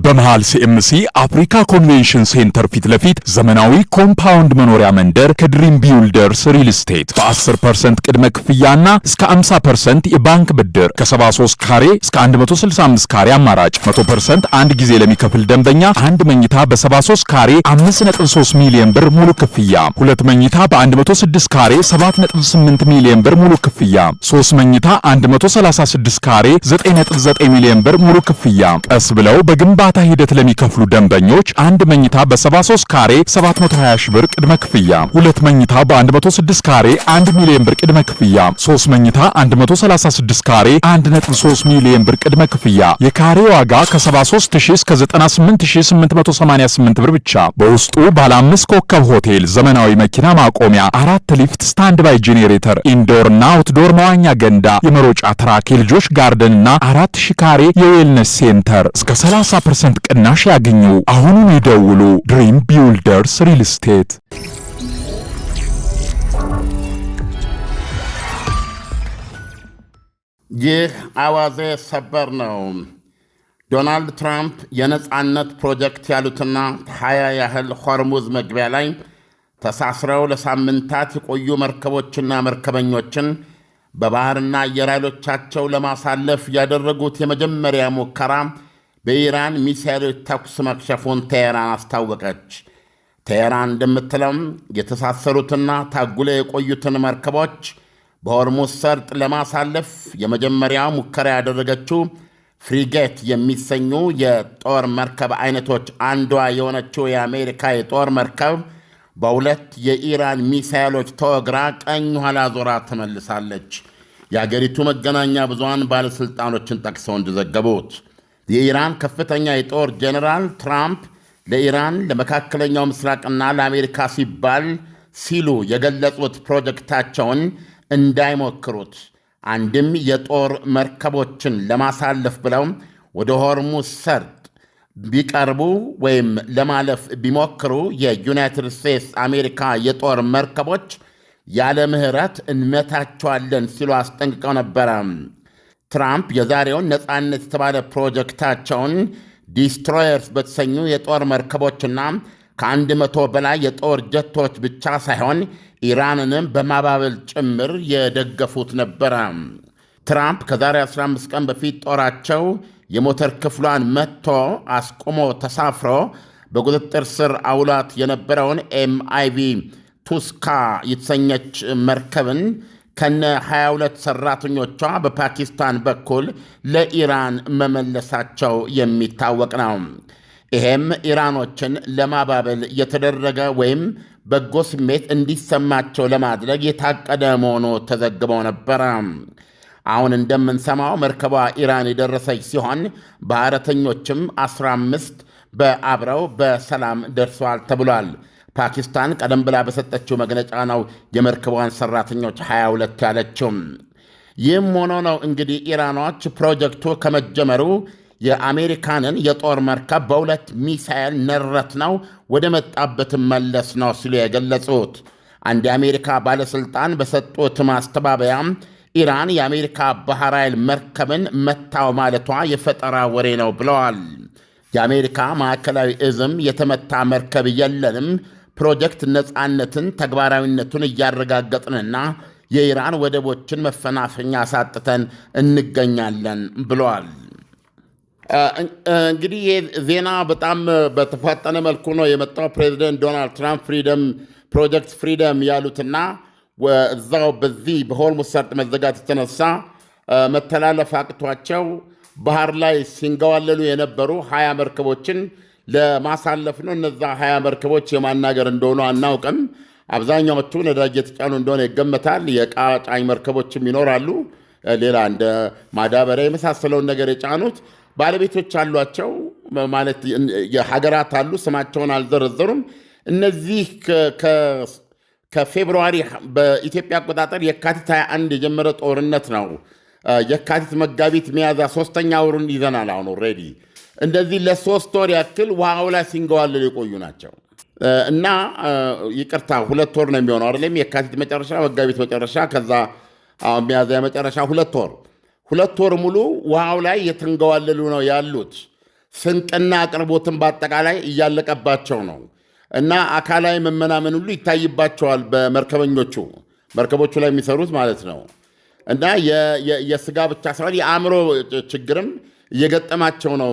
በመሃል ሲኤምሲ አፍሪካ ኮንቬንሽን ሴንተር ፊት ለፊት ዘመናዊ ኮምፓውንድ መኖሪያ መንደር ከድሪም ቢውልደርስ ሪል ስቴት በ10% ቅድመ ክፍያና እስከ 50% የባንክ ብድር ከ73 ካሬ እስከ 165 ካሬ አማራጭ 100% አንድ ጊዜ ለሚከፍል ደንበኛ አንድ መኝታ በ73 ካሬ 5.3 ሚሊዮን ብር ሙሉ ክፍያ፣ ሁለት መኝታ በ106 ካሬ 7.8 ሚሊዮን ብር ሙሉ ክፍያ፣ 3 መኝታ 136 ካሬ 9.9 ሚሊዮን ብር ሙሉ ክፍያ። ቀስ ብለው በግንባታ ሂደት ለሚከፍሉ ደንበኞች አንድ መኝታ በ73 ካሬ 720 ሺህ ብር ቅድመ ክፍያ፣ ሁለት መኝታ በ106 ካሬ 1 ሚሊዮን ብር ቅድመ ክፍያ፣ 3 መኝታ 136 ካሬ 1.3 ሚሊዮን ብር ቅድመ ክፍያ። የካሬ ዋጋ ከ73000 እስከ 98888 ብር ብቻ። በውስጡ ባለ 5 ኮከብ ሆቴል፣ ዘመናዊ መኪና ማቆሚያ፣ 4 ሊፍት፣ ስታንድ ባይ ጄኔሬተር፣ ኢንዶርና አውትዶር መዋኛ ገንዳ፣ የመሮጫ ትራክ፣ የልጆች ጋርደንና 4000 ካሬ የዌልነስ ሴንተር እስከ 30% ቅናሽ ያገኙ። አሁኑን ይደውሉ። ድሪም ቢውልደርስ ሪል ስቴት። ይህ አዋዜ ሰበር ነው። ዶናልድ ትራምፕ የነጻነት ፕሮጀክት ያሉትና 20 ያህል ሆርሙዝ መግቢያ ላይ ተሳስረው ለሳምንታት የቆዩ መርከቦችና መርከበኞችን በባህርና አየር ኃይሎቻቸው ለማሳለፍ ያደረጉት የመጀመሪያ ሙከራ በኢራን ሚሳኤሎች ተኩስ መክሸፉን ቴሄራን አስታወቀች። ቴሄራን እንደምትለም የተሳሰሩትና ታጉለ የቆዩትን መርከቦች በሆርሙዝ ሰርጥ ለማሳለፍ የመጀመሪያ ሙከራ ያደረገችው ፍሪጌት የሚሰኙ የጦር መርከብ አይነቶች አንዷ የሆነችው የአሜሪካ የጦር መርከብ በሁለት የኢራን ሚሳኤሎች ተወግራ ቀኝ ኋላ ዞራ ተመልሳለች። የአገሪቱ መገናኛ ብዙሃን ባለሥልጣኖችን ጠቅሰው እንደዘገቡት የኢራን ከፍተኛ የጦር ጄኔራል ትራምፕ ለኢራን ለመካከለኛው ምስራቅና ለአሜሪካ ሲሉ የገለጹት ፕሮጀክታቸውን እንዳይሞክሩት አንድም የጦር መርከቦችን ለማሳለፍ ብለው ወደ ሆርሙዝ ሰርጥ ቢቀርቡ ወይም ለማለፍ ቢሞክሩ የዩናይትድ ስቴትስ አሜሪካ የጦር መርከቦች ያለ ምህረት እንመታቸዋለን ሲሉ አስጠንቅቀው ነበረ። ትራምፕ የዛሬውን ነጻነት የተባለ ፕሮጀክታቸውን ዲስትሮየርስ በተሰኙ የጦር መርከቦችና ከ100 በላይ የጦር ጀቶች ብቻ ሳይሆን ኢራንንም በማባበል ጭምር የደገፉት ነበረ። ትራምፕ ከዛሬ 15 ቀን በፊት ጦራቸው የሞተር ክፍሏን መትቶ አስቁሞ ተሳፍሮ በቁጥጥር ስር አውሏት የነበረውን ኤምአይቪ ቱስካ የተሰኘች መርከብን ከነ 22 ሰራተኞቿ በፓኪስታን በኩል ለኢራን መመለሳቸው የሚታወቅ ነው። ይሄም ኢራኖችን ለማባበል የተደረገ ወይም በጎ ስሜት እንዲሰማቸው ለማድረግ የታቀደ መሆኑ ተዘግበው ነበረ። አሁን እንደምንሰማው መርከቧ ኢራን የደረሰች ሲሆን ባህረተኞችም 15 በአብረው በሰላም ደርሰዋል ተብሏል። ፓኪስታን ቀደም ብላ በሰጠችው መግለጫ ነው የመርከቧን ሰራተኞች 22 ያለችው። ይህም ሆኖ ነው እንግዲህ ኢራኖች ፕሮጀክቱ ከመጀመሩ የአሜሪካንን የጦር መርከብ በሁለት ሚሳኤል ነረት ነው ወደ መጣበት መለስ ነው ሲሉ የገለጹት። አንድ የአሜሪካ ባለሥልጣን በሰጡት ማስተባበያ ኢራን የአሜሪካ ባህር ኃይል መርከብን መታው ማለቷ የፈጠራ ወሬ ነው ብለዋል። የአሜሪካ ማዕከላዊ እዝም የተመታ መርከብ የለንም፣ ፕሮጀክት ነጻነትን ተግባራዊነቱን እያረጋገጥንና የኢራን ወደቦችን መፈናፈኛ አሳጥተን እንገኛለን ብለዋል። እንግዲህ ይህ ዜና በጣም በተፋጠነ መልኩ ነው የመጣው። ፕሬዚደንት ዶናልድ ትራምፕ ፕሮጀክት ፍሪደም ያሉትና እዛው በዚህ በሆርሙዝ ሰርጥ መዘጋት የተነሳ መተላለፍ አቅቷቸው ባህር ላይ ሲንገዋለሉ የነበሩ 20 መርከቦችን ለማሳለፍ ነው። እነዛ 20 መርከቦች የማናገር እንደሆኑ አናውቅም። አብዛኛዎቹ ነዳጅ የተጫኑ እንደሆነ ይገመታል። የዕቃ ጫኝ መርከቦችም ይኖራሉ። ሌላ እንደ ማዳበሪያ የመሳሰለውን ነገር የጫኑት ባለቤቶች አሏቸው፣ ማለት የሀገራት አሉ። ስማቸውን አልዘረዘሩም። እነዚህ ከፌብርዋሪ በኢትዮጵያ አቆጣጠር የካቲት 21 የጀመረ ጦርነት ነው። የካቲት፣ መጋቢት፣ ሚያዝያ 3ኛ ወሩን ይዘናል። አሁን ኦልሬዲ እንደዚህ ለ3 ወር ያክል ውሃው ላይ ሲንገዋለሉ የቆዩ ናቸው እና ይቅርታ 2 ወር ነው የሚሆነው አይደለም? የካቲት መጨረሻ፣ መጋቢት መጨረሻ፣ ከዛ ሚያዝያ መጨረሻ 2 ወር ሙሉ ውሃው ላይ የተንገዋለሉ ነው ያሉት። ስንቅና አቅርቦትን በአጠቃላይ እያለቀባቸው ነው እና አካላዊ መመናመን ሁሉ ይታይባቸዋል መርከቦቹ ላይ የሚሰሩት ማለት ነው። እና የስጋ ብቻ ሳይሆን የአእምሮ ችግርም እየገጠማቸው ነው።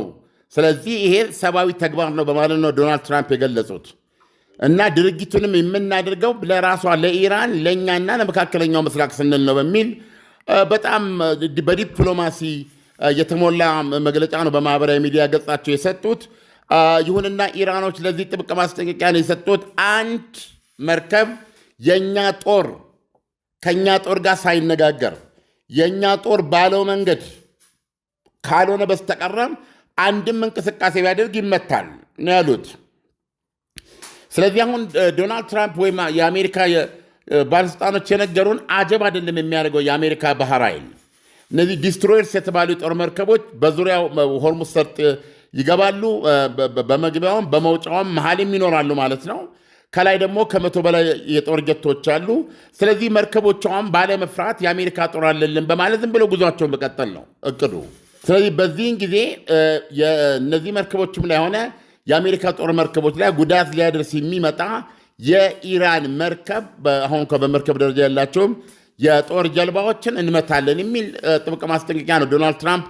ስለዚህ ይሄ ሰብአዊ ተግባር ነው በማለት ነው ዶናልድ ትራምፕ የገለጹት። እና ድርጊቱንም የምናደርገው ለራሷ ለኢራን፣ ለእኛና ለመካከለኛው ምስራቅ ስንል ነው በሚል በጣም በዲፕሎማሲ የተሞላ መግለጫ ነው በማህበራዊ ሚዲያ ገጻቸው የሰጡት። ይሁንና ኢራኖች ለዚህ ጥብቅ ማስጠንቀቂያ ነው የሰጡት። አንድ መርከብ የእኛ ጦር ከእኛ ጦር ጋር ሳይነጋገር የእኛ ጦር ባለው መንገድ ካልሆነ በስተቀረም አንድም እንቅስቃሴ ቢያደርግ ይመታል ነው ያሉት። ስለዚህ አሁን ዶናልድ ትራምፕ ወይም የአሜሪካ ባለሥልጣኖች የነገሩን አጀብ አይደለም የሚያደርገው የአሜሪካ ባህር ኃይል እነዚህ ዲስትሮየርስ የተባሉ የጦር መርከቦች በዙሪያው ሆርሙዝ ሰርጥ ይገባሉ። በመግቢያውም በመውጫውም መሀልም ይኖራሉ ማለት ነው። ከላይ ደግሞ 100 በላይ የጦር ጀቶች አሉ። ስለዚህ መርከቦቿም ባለመፍራት የአሜሪካ ጦር አለልን በማለት ዝም ብለው ጉዟቸውን መቀጠል ነው እቅዱ። ስለዚህ በዚህን ጊዜ እነዚህ መርከቦችም ላይ ሆነ የአሜሪካ ጦር መርከቦች ላይ ጉዳት ሊያደርስ የሚመጣ የኢራን መርከብ አሁን በመርከብ ደረጃ ያላቸውም የጦር ጀልባዎችን እንመታለን የሚል ጥብቅ ማስጠንቀቂያ ነው። ዶናልድ ትራምፕ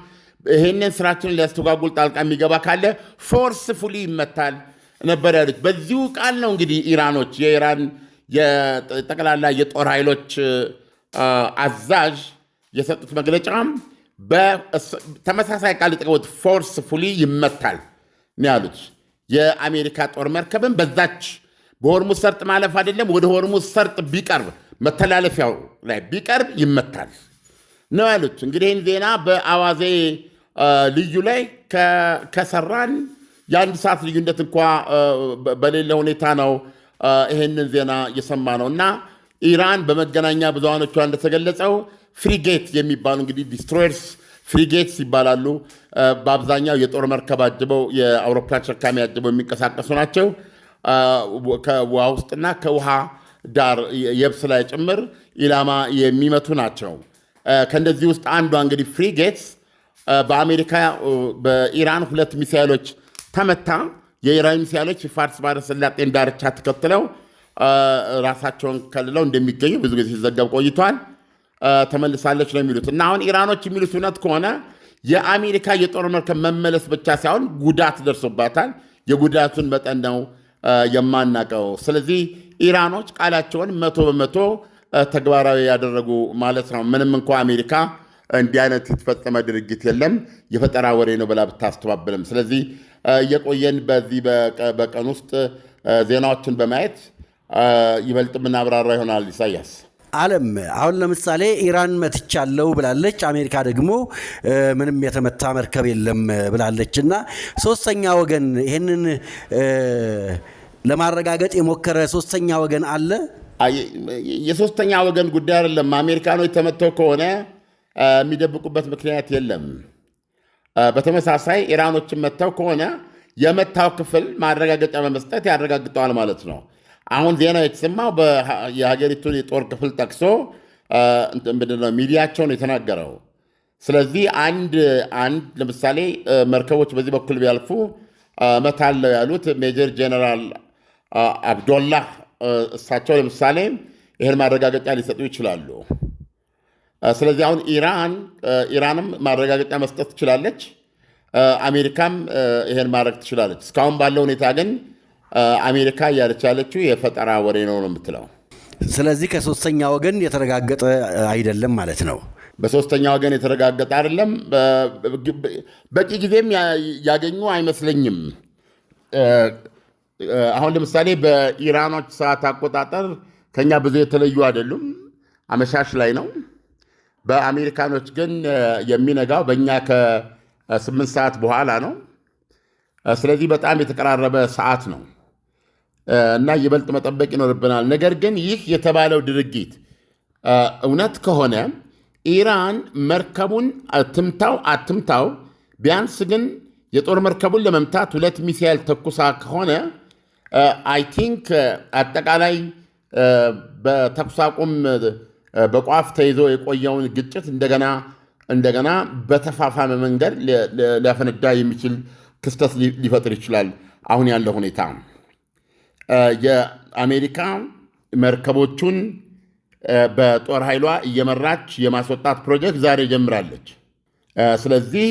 ይህንን ስራችንን ሊያስተጓጉል ጣልቃ የሚገባ ካለ ፎርስፉሊ ይመታል ነበር ያሉት። በዚሁ ቃል ነው እንግዲህ ኢራኖች የኢራን የጠቅላላ የጦር ኃይሎች አዛዥ የሰጡት መግለጫም በተመሳሳይ ቃል የጠቀሙት ፎርስፉሊ ይመታል ነው ያሉት። የአሜሪካ ጦር መርከብን በዛች በሆርሙዝ ሰርጥ ማለፍ አይደለም ወደ ሆርሙዝ ሰርጥ ቢቀርብ መተላለፊያው ላይ ቢቀርብ ይመታል ነው ያሉት። እንግዲህ ይህን ዜና በአዋዜ ልዩ ላይ ከሰራን የአንድ ሰዓት ልዩነት እንኳ በሌለ ሁኔታ ነው ይህንን ዜና እየሰማ ነው። እና ኢራን በመገናኛ ብዙሃኖቿ እንደተገለጸው ፍሪጌት የሚባሉ እንግዲህ ዲስትሮየርስ ፍሪጌትስ ይባላሉ። በአብዛኛው የጦር መርከብ አጅበው የአውሮፕላን ተሸካሚ አጅበው የሚንቀሳቀሱ ናቸው። ከውሃ ውስጥና ከውሃ ዳር የብስ ላይ ጭምር ኢላማ የሚመቱ ናቸው። ከእንደዚህ ውስጥ አንዷ እንግዲህ ፍሪጌትስ በኢራን 2 ሚሳይሎች ተመታ። የኢራን ሚሳይሎች የፋርስ ባህረ ሰላጤን ዳርቻ ተከትለው ራሳቸውን ከልለው እንደሚገኙ ብዙ ጊዜ ሲዘገብ ቆይቷል። ተመልሳለች ነው የሚሉት። እና አሁን ኢራኖች የሚሉት እውነት ከሆነ የአሜሪካ የጦር መርከብ መመለስ ብቻ ሳይሆን ጉዳት ደርሶባታል። የጉዳቱን መጠን ነው የማናቀው። ስለዚህ ኢራኖች ቃላቸውን 100% ተግባራዊ ያደረጉ ማለት ነው። ምንም እንኳ አሜሪካ እንዲህ አይነት የተፈጸመ ድርጊት የለም የፈጠራ ወሬ ነው ብላ ብታስተባብልም። ስለዚህ እየቆየን በዚህ በቀን ውስጥ ዜናዎችን በማየት ይበልጥ ምናብራራ ይሆናል። ኢሳያስ ዓለም አሁን ለምሳሌ ኢራን መትቻለሁ ብላለች፣ አሜሪካ ደግሞ ምንም የተመታ መርከብ የለም ብላለች። እና ሶስተኛ ወገን ይህንን ለማረጋገጥ የሞከረ ሶስተኛ ወገን አለ? የሶስተኛ ወገን ጉዳይ አይደለም። አሜሪካኖች ተመተው ከሆነ የሚደብቁበት ምክንያት የለም። በተመሳሳይ ኢራኖችን መተው ከሆነ የመታው ክፍል ማረጋገጫ በመስጠት ያረጋግጠዋል ማለት ነው። አሁን ዜና የተሰማው የሀገሪቱን የጦር ክፍል ጠቅሶ ምንድነው ሚዲያቸውን የተናገረው። ስለዚህ አንድ ለምሳሌ መርከቦች በዚህ በኩል ቢያልፉ መታለው ያሉት ሜጀር ጄኔራል አብዶላህ እሳቸው ለምሳሌ ይህን ማረጋገጫ ሊሰጡ ይችላሉ። ስለዚህ አሁን ኢራንም ማረጋገጫ መስጠት ትችላለች፣ አሜሪካም ይህን ማድረግ ትችላለች። እስካሁን ባለው ሁኔታ ግን አሜሪካ እያለች ያለችው የፈጠራ ወሬ ነው የምትለው። ስለዚህ ከሶስተኛ ወገን የተረጋገጠ አይደለም ማለት ነው። በሶስተኛ ወገን የተረጋገጠ አይደለም። በቂ ጊዜም ያገኙ አይመስለኝም። አሁን ለምሳሌ በኢራኖች ሰዓት አቆጣጠር ከኛ ብዙ የተለዩ አይደሉም፣ አመሻሽ ላይ ነው። በአሜሪካኖች ግን የሚነጋው በእኛ ከ8 ሰዓት በኋላ ነው። ስለዚህ በጣም የተቀራረበ ሰዓት ነው እና ይበልጥ መጠበቅ ይኖርብናል። ነገር ግን ይህ የተባለው ድርጊት እውነት ከሆነ ኢራን መርከቡን አትምታው፣ ቢያንስ ግን የጦር መርከቡን ለመምታት 2 ሚሳይል ተኩሳ ከሆነ አይ ቲንክ አጠቃላይ በተኩስ አቁም በቋፍ ተይዞ የቆየውን ግጭት እንደገና በተፋፋመ መንገድ ሊያፈነዳ የሚችል ክስተት ሊፈጥር ይችላል። አሁን ያለው ሁኔታ የአሜሪካ መርከቦቹን በጦር ኃይሏ እየመራች የማስወጣት ፕሮጀክት ዛሬ ጀምራለች። ስለዚህ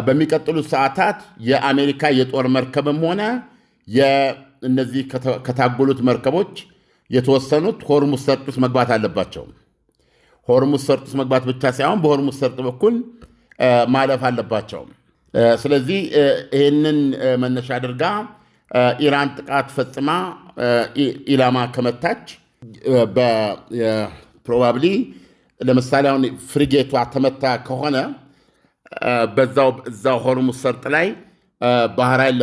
በሚቀጥሉት ሰዓታት የአሜሪካ የጦር መርከብም ሆነ እነዚህ ከታጎሉት መርከቦች የተወሰኑት ሆርሙዝ ሰርጥ ውስጥ መግባት አለባቸው። ሆርሙዝ ሰርጥ ውስጥ መግባት ብቻ ሳይሆን በሆርሙዝ ሰርጥ በኩል ማለፍ አለባቸው። ስለዚህ ይህንን መነሻ አድርጋ ኢራን ጥቃት ፈጽማ ኢላማ ከመታች ፕሮባብሊ ለምሳሌ አሁን ፍሪጌቷ ተመታ ከሆነ በዛው ሆርሙዝ ሰርጥ ላይ ባህር ኃይል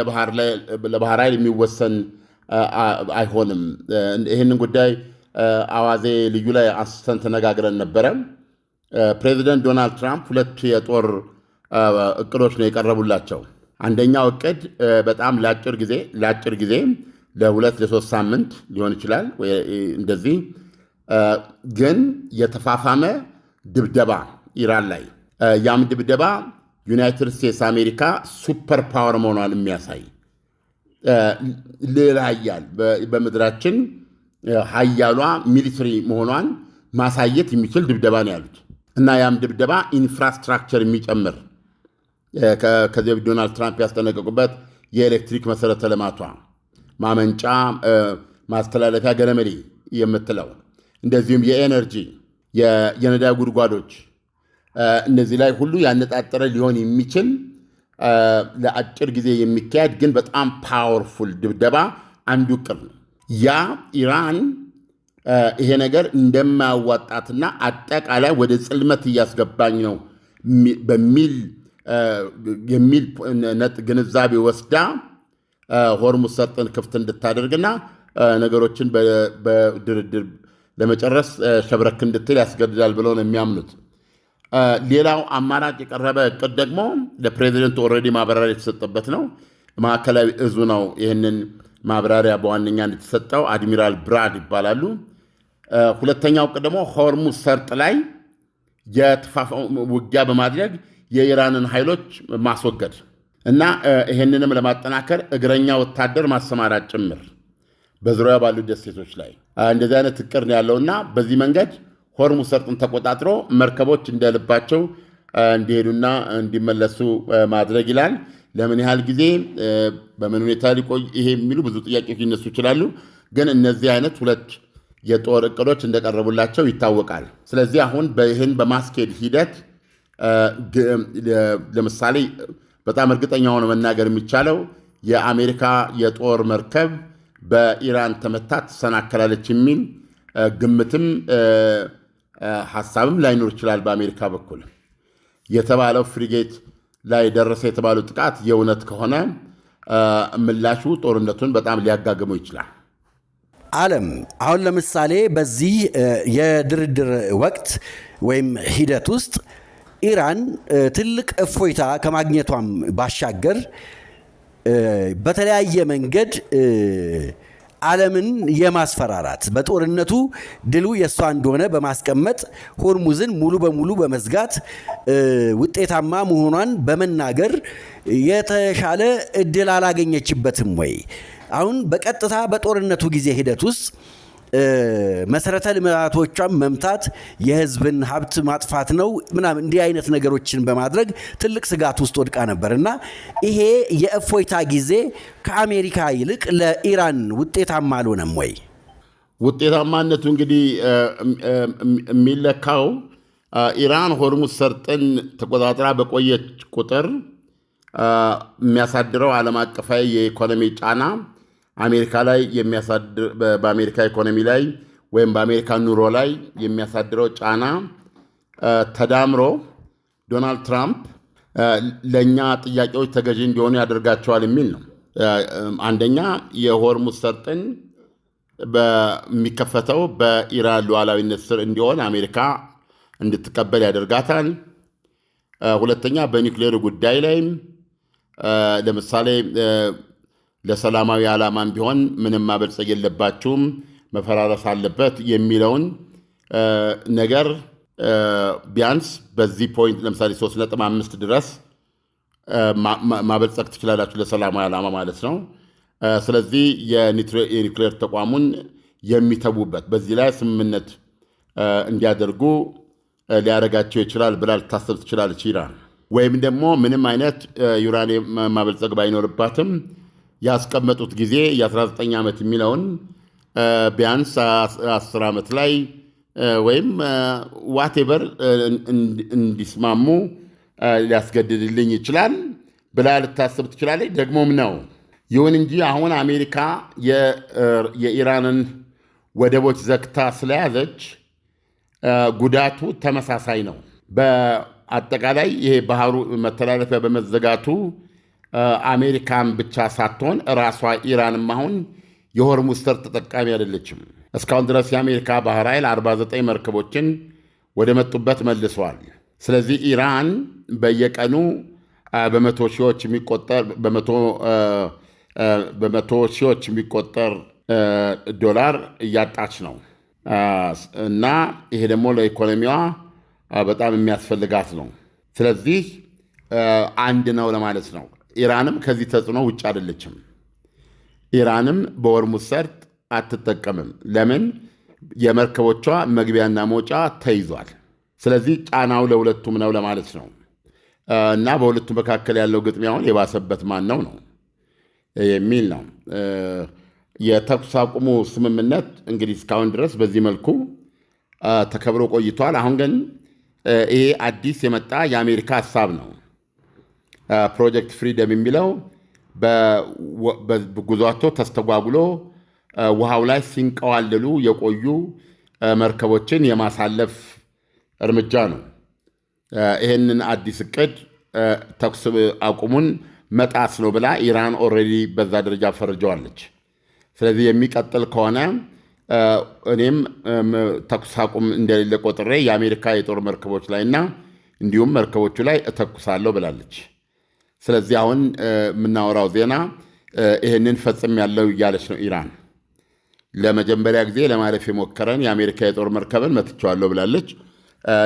ለባህር ኃይል የሚወሰን አይሆንም። ይህንን ጉዳይ አዋዜ ልዩ ላይ አንስተን ተነጋግረን ነበረ። ፕሬዚደንት ዶናልድ ትራምፕ ሁለት የጦር እቅዶች ነው የቀረቡላቸው። አንደኛው እቅድ በጣም ለአጭር ጊዜ ለ2-3 ሳምንት ሊሆን ይችላል እንደዚህ ግን የተፋፋመ ድብደባ ኢራን ላይ ያም ድብደባ ዩናይትድ ስቴትስ አሜሪካ ሱፐር ፓወር መሆኗን የሚያሳይ ሌላ ሀያል በምድራችን ሀያሏ ሚሊተሪ መሆኗን ማሳየት የሚችል ድብደባ ነው ያሉት እና ያም ድብደባ ኢንፍራስትራክቸር የሚጨምር ከዚህ ዶናልድ ትራምፕ ያስጠነቀቁበት የኤሌክትሪክ መሰረተ ልማቷ ማመንጫ ማስተላለፊያ ገለመሌ የምትለው እንደዚሁም የኤነርጂ የነዳጅ ጉድጓዶች እነዚህ ላይ ሁሉ ያነጣጠረ ሊሆን የሚችል ለአጭር ጊዜ የሚካሄድ ግን በጣም ፓወርፉል ድብደባ አንዱ እቅድ ነው። ያ ኢራን ይሄ ነገር እንደማያዋጣትና አጠቃላይ ወደ ጽልመት እያስገባኝ ነው በሚል ግንዛቤ ወስዳ ሆርሙዝ ሰርጥን ክፍት እንድታደርግና ነገሮችን በድርድር ለመጨረስ ሸብረክ እንድትል ያስገድዳል ብለው ነው የሚያምኑት። ሌላው አማራጭ የቀረበ እቅድ ደግሞ ለፕሬዚደንቱ ኦልሬዲ ማብራሪያ የተሰጠበት ነው። ማዕከላዊ እዙ ነው ይህንን ማብራሪያ በዋነኛ እንደተሰጠው አድሚራል ብራድ ይባላሉ። ሁለተኛው እቅድ ደግሞ ሆርሙዝ ሰርጥ ላይ ውጊያ በማድረግ የኢራንን ኃይሎች ማስወገድ እና ይህንንም ለማጠናከር እግረኛ ወታደር ማሰማራት ጭምር በዙሪያ ባሉ ደሴቶች ላይ እንደዚህ አይነት እቅድ ነው ያለውና በዚህ መንገድ ሆርሙዝ ሰርጥን ተቆጣጥሮ መርከቦች እንደልባቸው እንዲሄዱና እንዲመለሱ ማድረግ ይላል። ለምን ያህል ጊዜ በምን ሁኔታ ሊቆይ ይሄ የሚሉ ብዙ ጥያቄዎች ሊነሱ ይችላሉ። ግን እነዚህ አይነት ሁለት የጦር እቅዶች እንደቀረቡላቸው ይታወቃል። ስለዚህ አሁን ይህን በማስኬድ ሂደት ለምሳሌ በጣም እርግጠኛ ሆኖ መናገር የሚቻለው የአሜሪካ የጦር መርከብ በኢራን ተመታ ትሰናከላለች የሚል ግምትም ሐሳብም ላይኖር ይችላል። በአሜሪካ በኩል የተባለው ፍሪጌት ላይ ደረሰ የተባለው ጥቃት የእውነት ከሆነ ምላሹ ጦርነቱን በጣም ሊያጋግመው ይችላል። ዓለም አሁን ለምሳሌ በዚህ የድርድር ወቅት ወይም ሂደት ውስጥ ኢራን ትልቅ እፎይታ ከማግኘቷም ባሻገር በተለያየ መንገድ ዓለምን የማስፈራራት በጦርነቱ ድሉ የእሷ እንደሆነ በማስቀመጥ ሆርሙዝን ሙሉ በሙሉ በመዝጋት ውጤታማ መሆኗን በመናገር የተሻለ እድል አላገኘችበትም ወይ? አሁን በቀጥታ በጦርነቱ ጊዜ ሂደት ውስጥ መሰረተ ልማቶቿን መምታት የህዝብን ሀብት ማጥፋት ነው ምናምን እንዲህ አይነት ነገሮችን በማድረግ ትልቅ ስጋት ውስጥ ወድቃ ነበር እና ይሄ የእፎይታ ጊዜ ከአሜሪካ ይልቅ ለኢራን ውጤታማ አልሆነም ወይ? ውጤታማነቱ እንግዲህ የሚለካው ኢራን ሆርሙዝ ሰርጥን ተቆጣጥራ በቆየች ቁጥር የሚያሳድረው ዓለም አቀፋዊ የኢኮኖሚ ጫና አሜሪካ ላይ በአሜሪካ ኢኮኖሚ ላይ ወይም በአሜሪካ ኑሮ ላይ የሚያሳድረው ጫና ተዳምሮ ዶናልድ ትራምፕ ለእኛ ጥያቄዎች ተገዢ እንዲሆኑ ያደርጋቸዋል የሚል ነው። አንደኛ የሆርሙዝ ሰርጥን በሚከፈተው በኢራን ሉዓላዊነት ስር እንዲሆን አሜሪካ እንድትቀበል ያደርጋታል። ሁለተኛ በኒውክሌር ጉዳይ ላይም ለምሳሌ ለሰላማዊ ዓላማም ቢሆን ምንም ማበልጸግ የለባችሁም መፈራረስ አለበት የሚለውን ነገር ቢያንስ በዚህ ፖይንት ለምሳሌ 3.5 ድረስ ማበልጸግ ትችላላችሁ ለሰላማዊ ዓላማ ማለት ነው። ስለዚህ የኒውክሌር ተቋሙን የሚተዉበት በዚህ ላይ ስምምነት እንዲያደርጉ ሊያደርጋቸው ይችላል ብላ ልታሰብ ትችላለች ኢራን። ወይም ደግሞ ምንም አይነት ዩራኒየም ማበልጸግ ባይኖርባትም ያስቀመጡት ጊዜ የ19 ዓመት የሚለውን ቢያንስ 10 ዓመት ላይ ወይም ዋቴቨር እንዲስማሙ ሊያስገድድልኝ ይችላል ብላ ልታስብ ትችላለች። ደግሞም ነው። ይሁን እንጂ አሁን አሜሪካ የኢራንን ወደቦች ዘግታ ስለያዘች ጉዳቱ ተመሳሳይ ነው። በአጠቃላይ ይሄ ባህሩ መተላለፊያ በመዘጋቱ አሜሪካን ብቻ ሳትሆን ራሷ ኢራንም አሁን የሆርሙዝ ሰርጥ ተጠቃሚ አይደለችም። እስካሁን ድረስ የአሜሪካ ባህር ኃይል 49 መርከቦችን ወደ መጡበት መልሰዋል። ስለዚህ ኢራን በየቀኑ በመቶ ሺዎች የሚቆጠር ዶላር እያጣች ነው እና ይሄ ደግሞ ለኢኮኖሚዋ በጣም የሚያስፈልጋት ነው። ስለዚህ አንድ ነው ለማለት ነው። ኢራንም ከዚህ ተጽዕኖ ውጭ አይደለችም። ኢራንም በሆርሙዝ ሰርጥ አትጠቀምም። ለምን? የመርከቦቿ መግቢያና መውጫ ተይዟል። ስለዚህ ጫናው ለሁለቱም ነው ለማለት ነው እና በሁለቱም መካከል ያለው ግጥሚያውን የባሰበት ማን ነው የሚል ነው። የተኩስ አቁሙ ስምምነት እንግዲህ እስካሁን ድረስ በዚህ መልኩ ተከብሮ ቆይቷል። አሁን ግን ይሄ አዲስ የመጣ የአሜሪካ ሀሳብ ነው። ፕሮጀክት ፍሪደም የሚለው በጉዟቸው ተስተጓጉሎ ውሃው ላይ ሲንቀዋለሉ የቆዩ መርከቦችን የማሳለፍ እርምጃ ነው። ይህንን አዲስ እቅድ ተኩስ አቁሙን መጣስ ነው ብላ ኢራን ኦልሬዲ በዛ ደረጃ ፈርጀዋለች። ስለዚህ የሚቀጥል ከሆነ እኔም ተኩስ አቁም እንደሌለ ቆጥሬ የአሜሪካ የጦር መርከቦች ላይና እንዲሁም መርከቦቹ ላይ እተኩሳለሁ ብላለች። ስለዚህ አሁን የምናወራው ዜና ይህንን ፈጽም ያለው እያለች ነው ኢራን። ለመጀመሪያ ጊዜ ለማለፍ የሞከረን የአሜሪካ የጦር መርከብን መትቼዋለሁ ብላለች።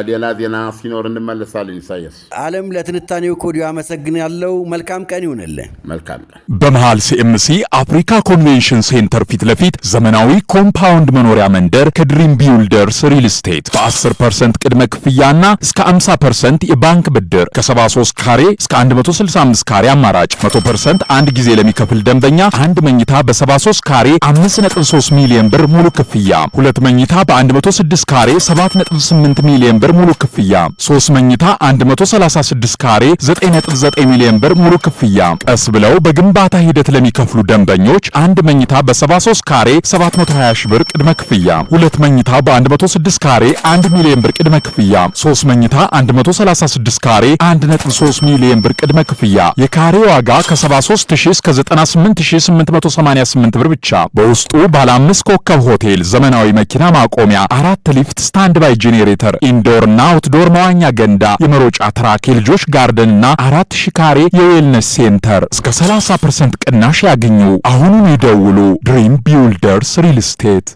ሌላ ዜና ሲኖር እንመለሳለን። ኢሳያስ ዓለም ለትንታኔው ኮዲዮ አመሰግናለሁ። መልካም ቀን ይሁንልን። መልካም ቀን። በመሃል ሲኤምሲ አፍሪካ ኮንቬንሽን ሴንተር ፊት ለፊት ዘመናዊ ኮምፓውንድ መኖሪያ መንደር ከድሪም ቢውልደርስ ሪል ስቴት በ10% ቅድመ ክፍያና እስከ 50% የባንክ ብድር ከ73 ካሬ እስከ 165 ካሬ አማራጭ 100% አንድ ጊዜ ለሚከፍል ደንበኛ አንድ መኝታ በ73 ካሬ 5.3 ሚሊዮን ብር ሙሉ ክፍያ፣ ሁለት መኝታ በ106 ካሬ 7.8 ሚሊዮን ብር ሙሉ ክፍያ፣ 3 መኝታ 136 ካሬ 9.9 ሚሊዮን ብር ሙሉ ክፍያ። ቀስ ብለው በግንባታ ሂደት ለሚከፍሉ ደንበኞች አንድ መኝታ በ73 ካሬ 720 ሺህ ብር ቅድመ ክፍያ፣ ሁለት መኝታ በ106 ካሬ 1 ሚሊዮን ብር ቅድመ ክፍያ፣ 3 መኝታ 136 ካሬ 1.3 ሚሊዮን ብር ቅድመ ክፍያ። የካሬ ዋጋ ከ73000 እስከ 98888 ብር ብቻ። በውስጡ ባለ 5 ኮከብ ሆቴል፣ ዘመናዊ መኪና ማቆሚያ፣ 4 ሊፍት፣ ስታንድ ባይ ጄኔሬተር፣ ኢንዶርና አውትዶር መዋኛ ገንዳ፣ የመሮጫ ትራክ፣ የልጆች ጋርደንና 4000 ካሬ የዌልነስ ሴንተር። እስከ 30% ቅናሽ ያገኙ። አሁኑን ይደውሉ። ድሪም ቢውልደርስ ሪል ስቴት